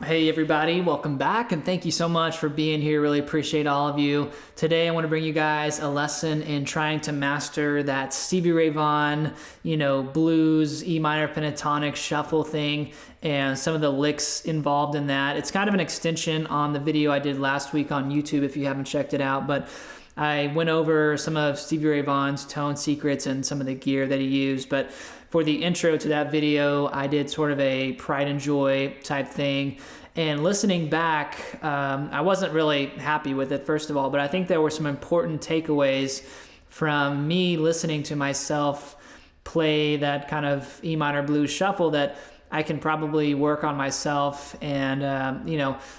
Hey everybody, welcome back and thank you so much for being here. Really appreciate all of you. Today I want to bring you guys a lesson in trying to master that Stevie Ray Vaughan, blues, E minor pentatonic shuffle thing and some of the licks involved in that. It's kind of an extension on the video I did last week on YouTube if you haven't checked it out, but I went over some of Stevie Ray Vaughan's tone secrets and some of the gear that he used. But for the intro to that video, I did sort of a pride and joy type thing. And listening back, I wasn't really happy with it, first of all, but I think there were some important takeaways from me listening to myself play that kind of E minor blues shuffle that I can probably work on myself and,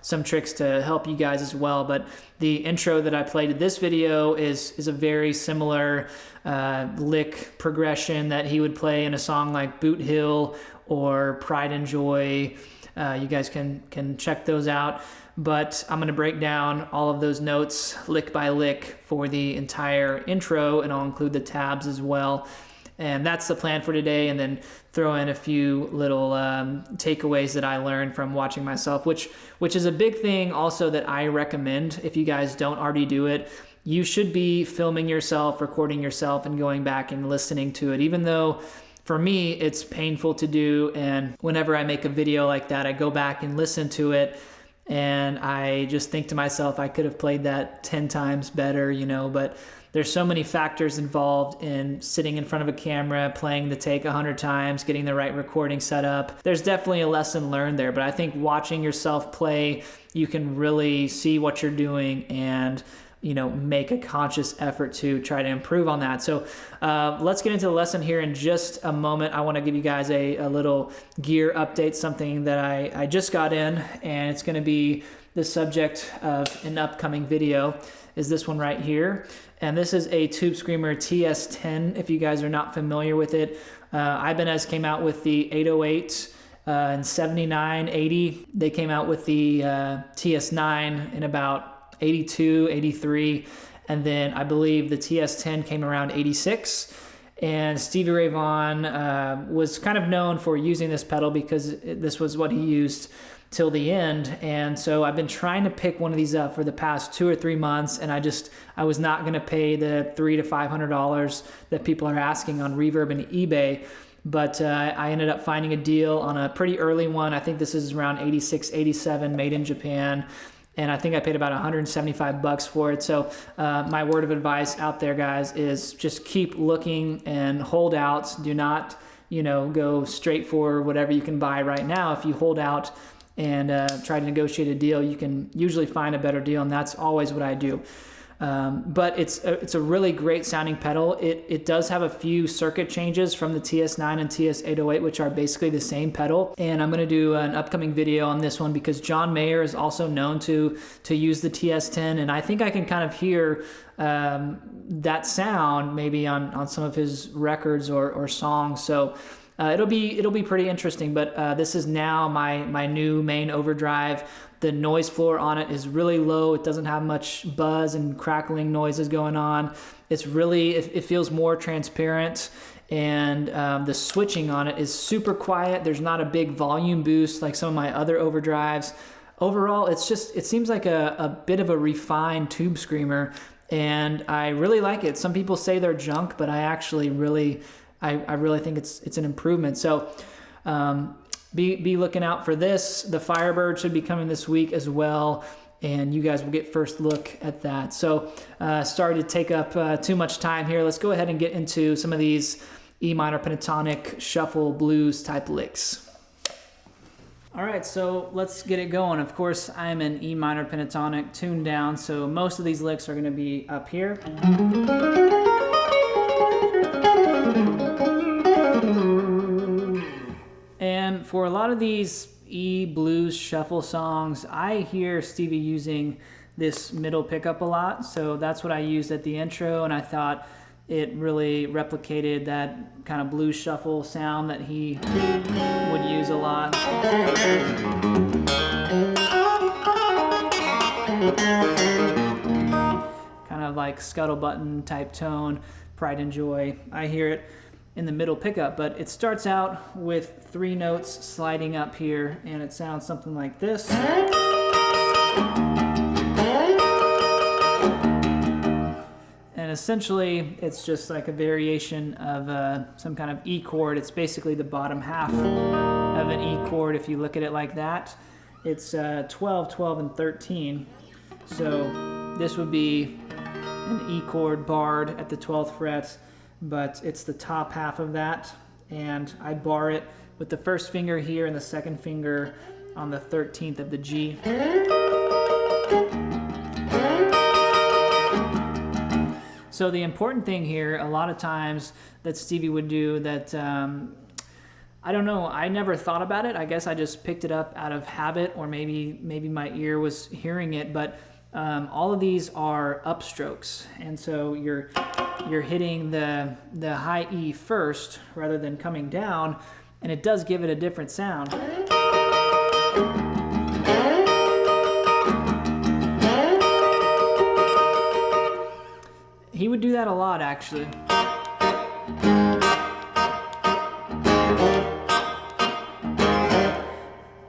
some tricks to help you guys as well. But the intro that I played to this video is a very similar lick progression that he would play in a song like Boot Hill or Pride and Joy. You guys can check those out. But I'm going to break down all of those notes lick by lick for the entire intro, and I'll include the tabs as well. And that's the plan for today, and then throw in a few little takeaways that I learned from watching myself, which is a big thing also that I recommend if you guys don't already do it. You should be filming yourself, recording yourself, and going back and listening to it, even though for me it's painful to do. And whenever I make a video like that, I go back and listen to it, and I just think to myself, I could have played that 10 times better, but there's so many factors involved in sitting in front of a camera, playing the take 100 times, getting the right recording set up. There's definitely a lesson learned there, but I think watching yourself play, you can really see what you're doing and make a conscious effort to try to improve on that. So let's get into the lesson here in just a moment. I want to give you guys a little gear update, something that I just got in, and it's going to be the subject of an upcoming video, is this one right here. And this is a Tube Screamer TS10, if you guys are not familiar with it. Ibanez came out with the 808 in 79, 80. They came out with the TS9 in about 82, 83. And then I believe the TS10 came around 86. And Stevie Ray Vaughan was kind of known for using this pedal because this was what he used till the end. And so I've been trying to pick one of these up for the past 2 or 3 months, and I was not going to pay the $300 to $500 that people are asking on Reverb and eBay. But I ended up finding a deal on a pretty early one. I think this is around 86, 87, made in Japan. And I think I paid about $175 for it. So my word of advice out there, guys, is just keep looking and hold out. Do not, go straight for whatever you can buy right now. If you hold out and try to negotiate a deal, you can usually find a better deal, and that's always what I do. But it's a really great sounding pedal. It does have a few circuit changes from the TS9 and TS808, which are basically the same pedal. And I'm going to do an upcoming video on this one because John Mayer is also known to use the TS10, and I think I can kind of hear that sound maybe on some of his records or songs. So it'll be pretty interesting. But this is now my new main overdrive. The noise floor on it is really low. It doesn't have much buzz and crackling noises going on. It's really, it feels more transparent, and the switching on it is super quiet. There's not a big volume boost like some of my other overdrives. Overall, it seems like a bit of a refined Tube Screamer, and I really like it. Some people say they're junk, but I actually really think it's an improvement. So be looking out for this. The Firebird should be coming this week as well, and you guys will get first look at that. So sorry to take up too much time here. Let's go ahead and get into some of these E minor pentatonic shuffle blues type licks. All right, so let's get it going. Of course, I'm an E minor pentatonic tuned down, so most of these licks are going to be up here. for a lot of these E blues shuffle songs, I hear Stevie using this middle pickup a lot, so that's what I used at the intro, and I thought it really replicated that kind of blues shuffle sound that he would use a lot. Kind of like scuttle-button type tone, Pride and Joy. I hear it in the middle pickup, but it starts out with 3 notes sliding up here, and it sounds something like this. And essentially, it's just like a variation of some kind of E chord. It's basically the bottom half of an E chord if you look at it like that. It's 12, 12, and 13. So this would be an E chord barred at the 12th fret, but it's the top half of that. And I bar it with the first finger here and the second finger on the 13th of the G. So the important thing here, a lot of times that Stevie would do that, I don't know, I never thought about it. I guess I just picked it up out of habit, or maybe my ear was hearing it, but all of these are upstrokes. And so you're hitting the high E first rather than coming down, and it does give it a different sound. He would do that a lot, actually.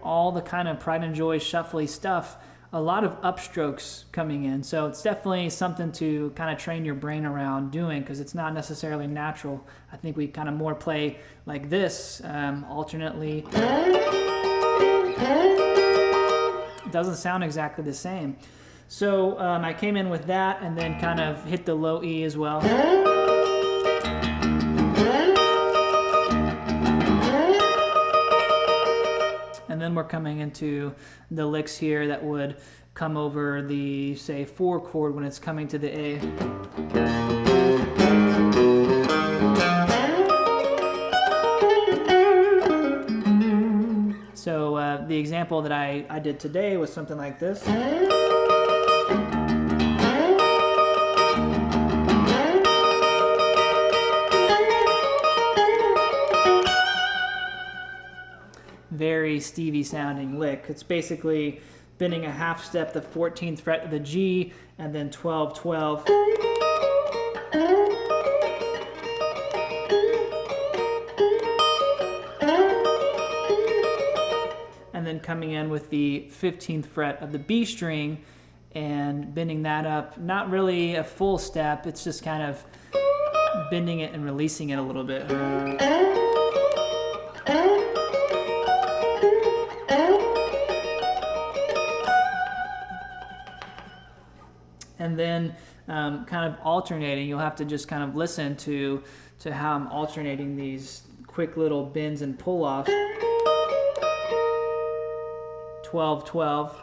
All the kind of Pride and Joy shuffly stuff, a lot of upstrokes coming in. So it's definitely something to kind of train your brain around doing, because it's not necessarily natural. I think we kind of more play like this, alternately. It doesn't sound exactly the same. So I came in with that and then kind of hit the low E as well. And then we're coming into the licks here that would come over the, say, 4 chord when it's coming to the A. So the example that I did today was something like this. Very Stevie sounding lick. It's basically bending a half step, the 14th fret of the G, and then 12, 12. And then coming in with the 15th fret of the B string and bending that up. Not really a full step, it's just kind of bending it and releasing it a little bit. And then kind of alternating, you'll have to just kind of listen to how I'm alternating these quick little bends and pull-offs. 12, 12,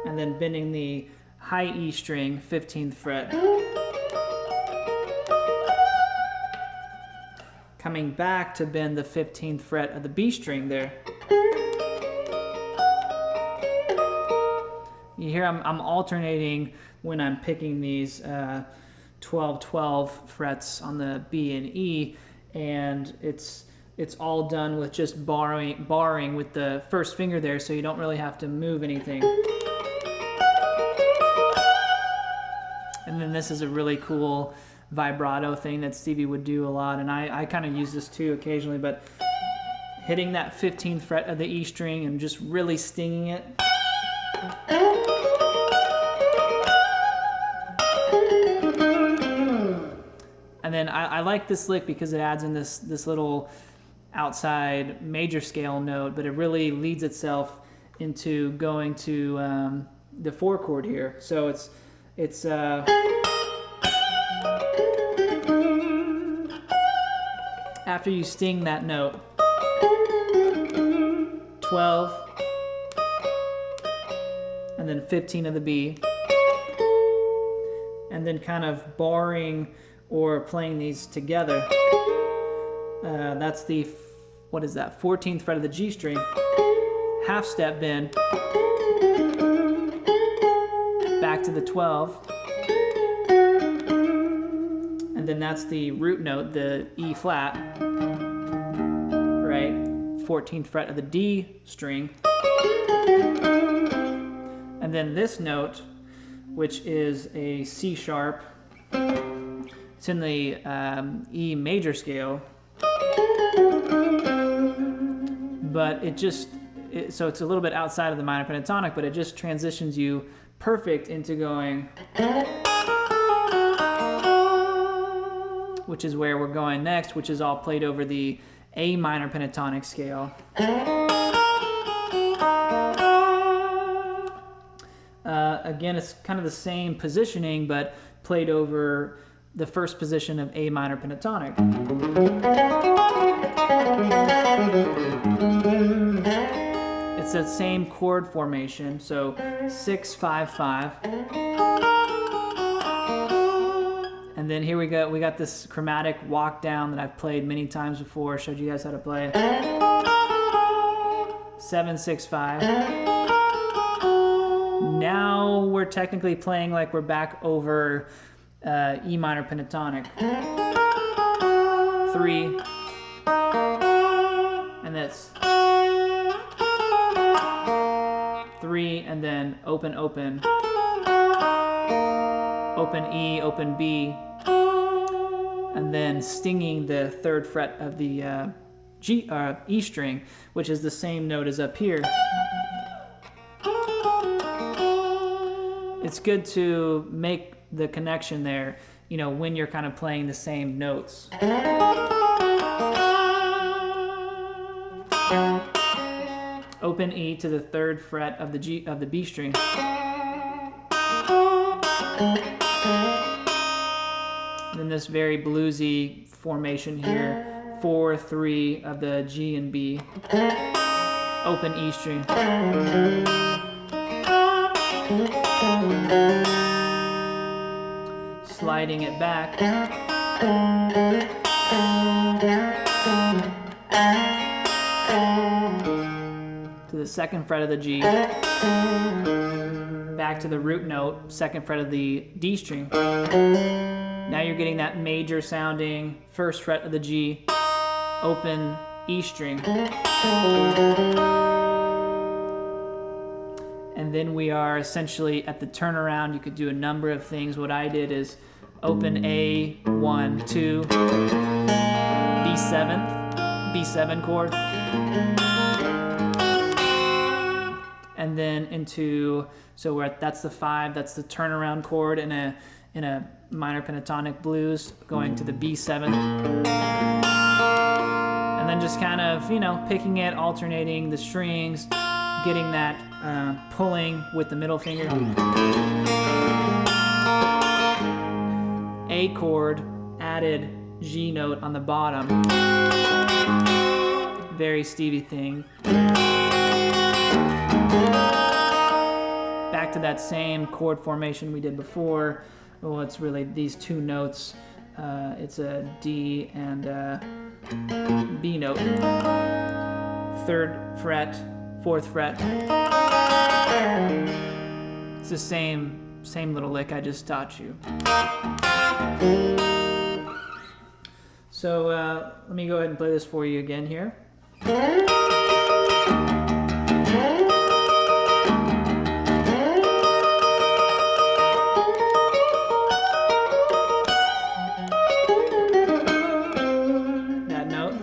and then bending the high E string, 15th fret. Coming back to bend the 15th fret of the B string there. You hear I'm alternating when I'm picking these 12, 12 frets on the B and E, and it's all done with just barring with the first finger there, so you don't really have to move anything. And then this is a really cool vibrato thing that Stevie would do a lot, and I kind of use this too occasionally, but hitting that 15th fret of the E string and just really stinging it. And then I like this lick because it adds in this little outside major scale note, but it really leads itself into going to the 4 chord here. So it's after you sting that note, 12, and then 15 of the B, and then kind of barring or playing these together. That's the what is that, 14th fret of the G string, half step bend, back to the 12, and then that's the root note, the E flat, right? 14th fret of the D string, and then this note, which is a C sharp, it's in the E major scale, but so it's a little bit outside of the minor pentatonic, but it just transitions you perfect into going, which is where we're going next, which is all played over the A minor pentatonic scale. Again, it's kind of the same positioning, but played over the first position of A minor pentatonic. It's the same chord formation, so 6, 5, 5. And then here we got this chromatic walk down that I've played many times before, showed you guys how to play. 7, 6, 5. Now we're technically playing like we're back over E minor pentatonic. 3, and that's 3, and then open, open, open E, open B, and then stinging the 3rd fret of the E string, which is the same note as up here. It's good to make the connection there, you know, when you're kind of playing the same notes. Open E to the 3rd fret of the B string. Then this very bluesy formation here, 4, 3 of the G and B. Open E string. Sliding it back. To the 2nd fret of the G. Back to the root note, 2nd fret of the D string. Now you're getting that major sounding 1st fret of the G, open E string. And then we are essentially at the turnaround. You could do a number of things. What I did is open A, 1, 2, B7 chord, and then into, so that's the 5, that's the turnaround chord in a minor pentatonic blues, going to the B7, and then just kind of, you know, picking it, alternating the strings, getting that pulling with the middle finger. A chord, added G note on the bottom. Very Stevie thing. Back to that same chord formation we did before. Well, it's really these two notes. It's a D and a B note. 3rd fret, 4th fret. It's the same little lick I just taught you. So let me go ahead and play this for you again here. That note.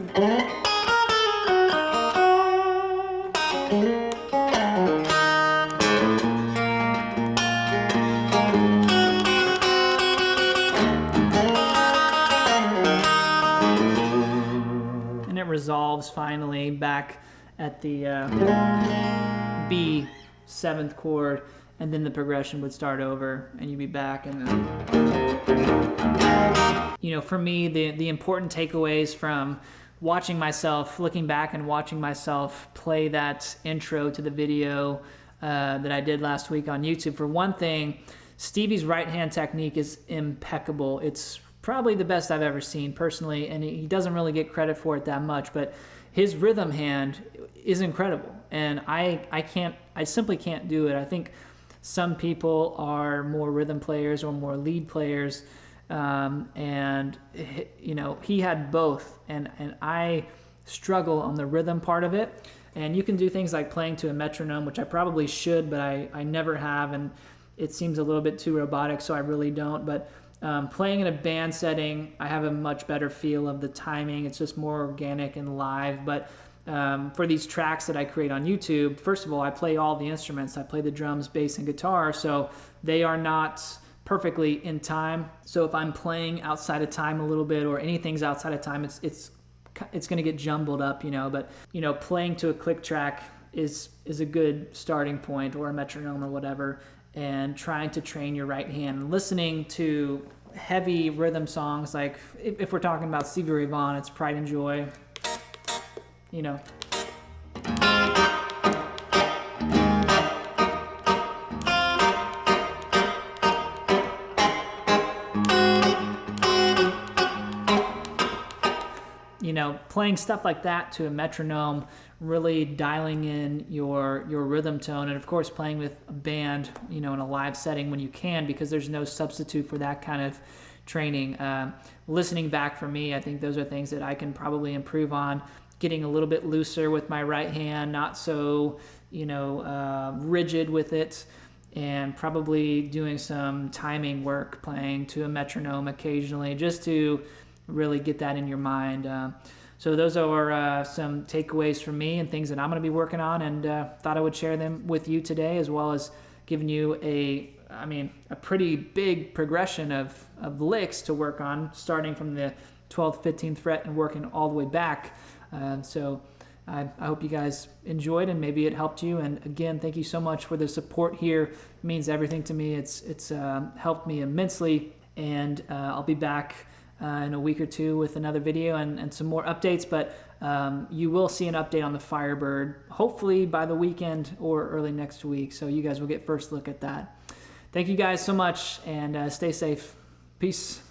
Resolves finally back at the B 7th chord, and then the progression would start over and you'd be back. And then, you know, for me, the important takeaways from watching myself, looking back and watching myself play that intro to the video that I did last week on YouTube. For one thing, Stevie's right hand technique is impeccable. It's probably the best I've ever seen personally, and he doesn't really get credit for it that much, but his rhythm hand is incredible, and I simply can't do it. I think some people are more rhythm players or more lead players, and he had both, and I struggle on the rhythm part of it. And you can do things like playing to a metronome, which I probably should, but I never have, and it seems a little bit too robotic, so I really don't. But playing in a band setting, I have a much better feel of the timing. It's just more organic and live. But for these tracks that I create on YouTube, first of all, I play all the instruments. I play the drums, bass, and guitar, so they are not perfectly in time. So if I'm playing outside of time a little bit, or anything's outside of time, it's going to get jumbled up, but playing to a click track is a good starting point, or a metronome or whatever, and trying to train your right hand. Listening to heavy rhythm songs, like if we're talking about Stevie Ray Vaughan, it's Pride and Joy, playing stuff like that to a metronome, really dialing in your rhythm tone, and of course playing with a band, in a live setting when you can, because there's no substitute for that kind of training. Listening back, for me, I think those are things that I can probably improve on. Getting a little bit looser with my right hand, not so rigid with it, and probably doing some timing work, playing to a metronome occasionally, just to really get that in your mind. So those are some takeaways from me and things that I'm going to be working on, and thought I would share them with you today, as well as giving you a pretty big progression of licks to work on, starting from the 12th, 15th fret and working all the way back. So I hope you guys enjoyed, and maybe it helped you. And again, thank you so much for the support here. It means everything to me. It's helped me immensely, and I'll be back in a week or two with another video and some more updates, but you will see an update on the Firebird, hopefully by the weekend or early next week, so you guys will get first look at that. Thank you guys so much, and stay safe. Peace.